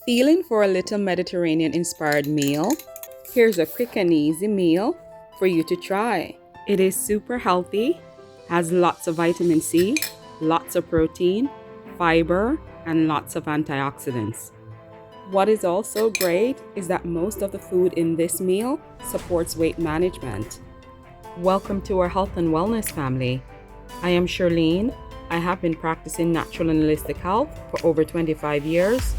Feeling for a little Mediterranean-inspired meal? Here's a quick and easy meal for you to try. It is super healthy, has lots of vitamin C, lots of protein, fiber, and lots of antioxidants. What is also great is that most of the food in this meal supports weight management. Welcome to our health and wellness family. I am Charlene. I have been practicing natural and holistic health for over 25 years.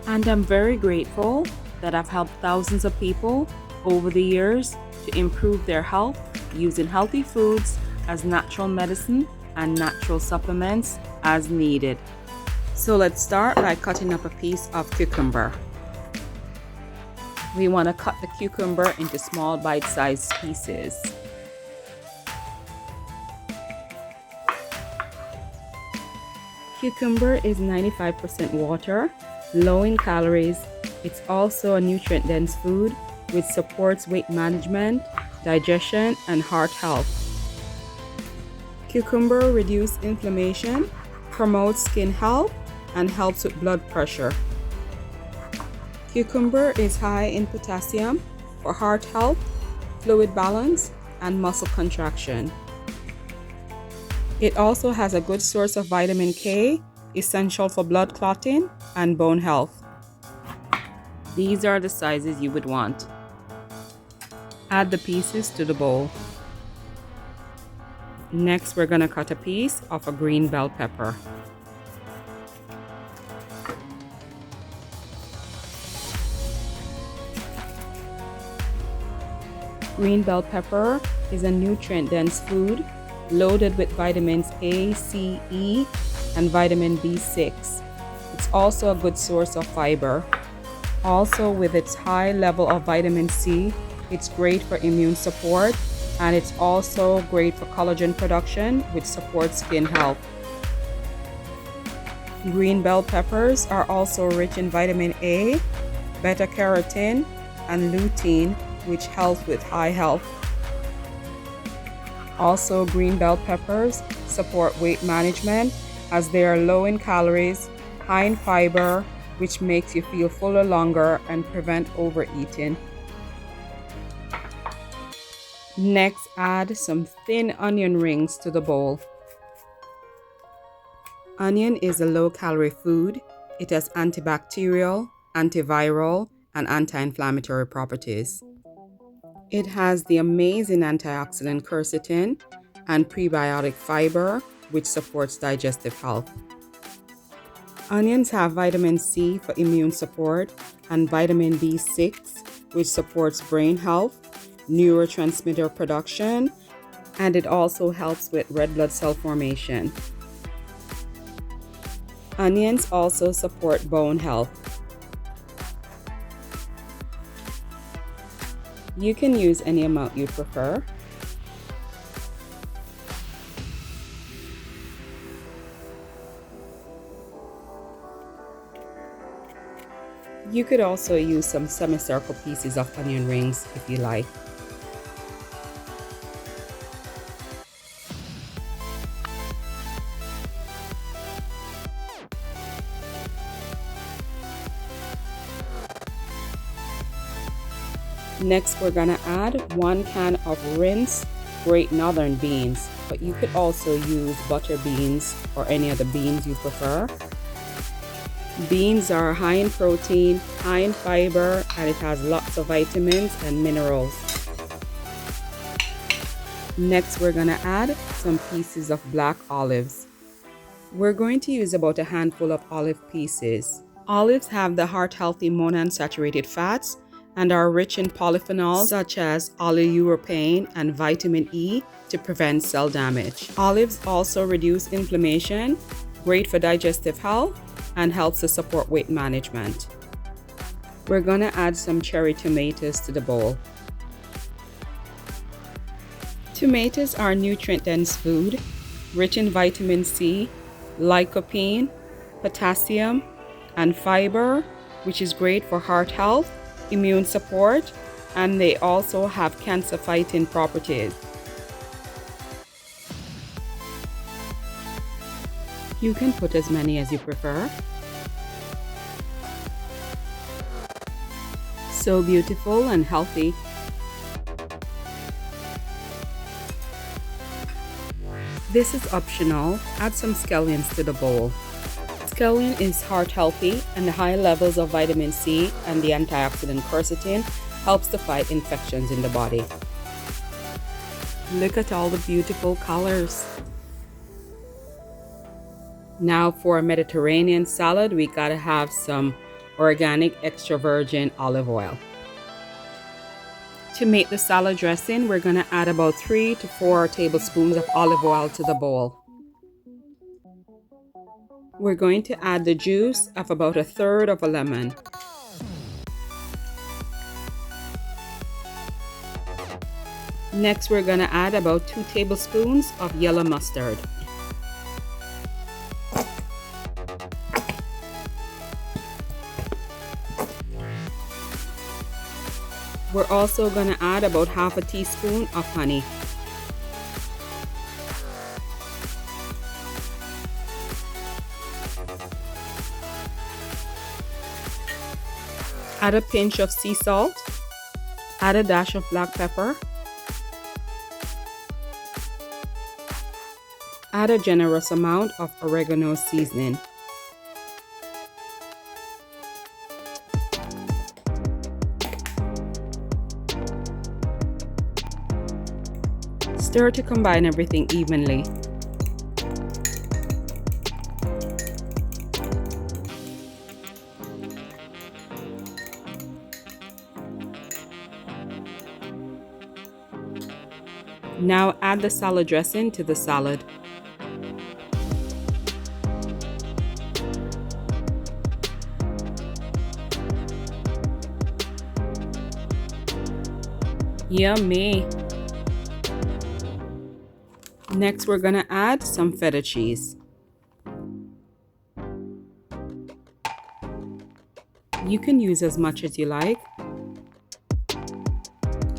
And I'm very grateful that I've helped thousands of people over the years to improve their health using healthy foods as natural medicine and natural supplements as needed. So let's start by cutting up a piece of cucumber. We want to cut the cucumber into small bite-sized pieces. Cucumber is 95% water, low in calories. It's also a nutrient-dense food which supports weight management, digestion, and heart health. Cucumber reduces inflammation, promotes skin health, and helps with blood pressure. Cucumber is high in potassium for heart health, fluid balance, and muscle contraction. It also has a good source of vitamin K, essential for blood clotting and bone health. These are the sizes you would want. Add the pieces to the bowl. Next, we're going to cut a piece of a green bell pepper. Green bell pepper is a nutrient-dense food loaded with vitamins A, C, E, and vitamin B6. It's also a good source of fiber. Also, with its high level of vitamin C, it's great for immune support, and it's also great for collagen production, which supports skin health. Green bell peppers are also rich in vitamin A, beta-carotene, and lutein, which helps with eye health. Also, green bell peppers support weight management as they are low in calories, high in fiber, which makes you feel fuller longer and prevent overeating. Next, add some thin onion rings to the bowl. Onion is a low-calorie food. It has antibacterial, antiviral, and anti-inflammatory properties. It has the amazing antioxidant quercetin and prebiotic fiber, which supports digestive health. Onions have vitamin C for immune support and vitamin B6, which supports brain health, neurotransmitter production, and it also helps with red blood cell formation. Onions also support bone health. You can use any amount you prefer. You could also use some semicircle pieces of onion rings if you like. Next, we're gonna add 1 can of rinsed Great Northern beans, but you could also use butter beans or any other beans you prefer. Beans are high in protein, high in fiber, and it has lots of vitamins and minerals. Next, we're gonna add some pieces of black olives. We're going to use about a handful of olive pieces. Olives have the heart-healthy monounsaturated fats and are rich in polyphenols such as oleuropein and vitamin E to prevent cell damage. Olives also reduce inflammation, great for digestive health, and helps to support weight management. We're gonna add some cherry tomatoes to the bowl. Tomatoes are nutrient-dense food, rich in vitamin C, lycopene, potassium, and fiber, which is great for heart health, immune support, and they also have cancer-fighting properties. You can put as many as you prefer. So beautiful and healthy. This is optional. Add some scallions to the bowl. Scallion is heart healthy, and the high levels of vitamin C and the antioxidant quercetin helps to fight infections in the body. Look at all the beautiful colors. Now for a Mediterranean salad, we gotta have some organic extra virgin olive oil. To make the salad dressing, we're gonna add about 3 to 4 tablespoons of olive oil to the bowl. We're going to add the juice of about 1/3 of a lemon. Next, we're gonna add about 2 tablespoons of yellow mustard. We're also gonna add about 1/2 teaspoon of honey. Add a pinch of sea salt. Add a dash of black pepper. Add a generous amount of oregano seasoning. Stir to combine everything evenly. Now add the salad dressing to the salad. Yummy! Next, we're gonna add some feta cheese. You can use as much as you like.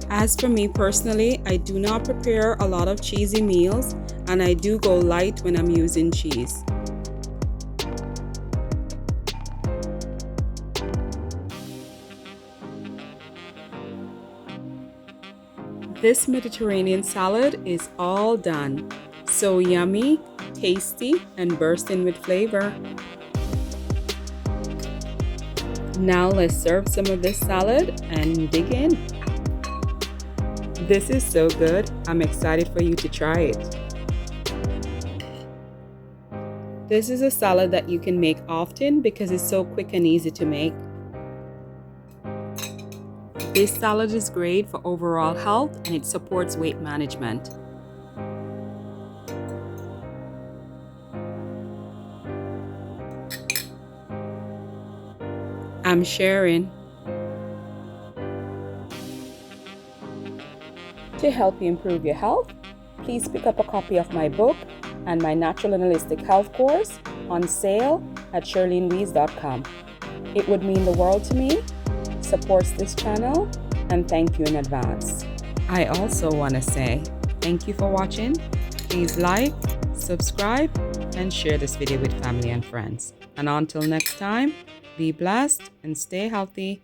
As for me personally, I do not prepare a lot of cheesy meals, and I do go light when I'm using cheese. This Mediterranean salad is all done. So yummy, tasty, and bursting with flavor. Now let's serve some of this salad and dig in. This is so good. I'm excited for you to try it. This is a salad that you can make often because it's so quick and easy to make. This salad is great for overall health and it supports weight management. I'm sharing. To help you improve your health, please pick up a copy of my book and my natural and holistic health course on sale at shirleenwees.com. It would mean the world to me, supports this channel, and thank you in advance. I also want to say thank you for watching. Please like, subscribe, and share this video with family and friends. And until next time, be blessed and stay healthy.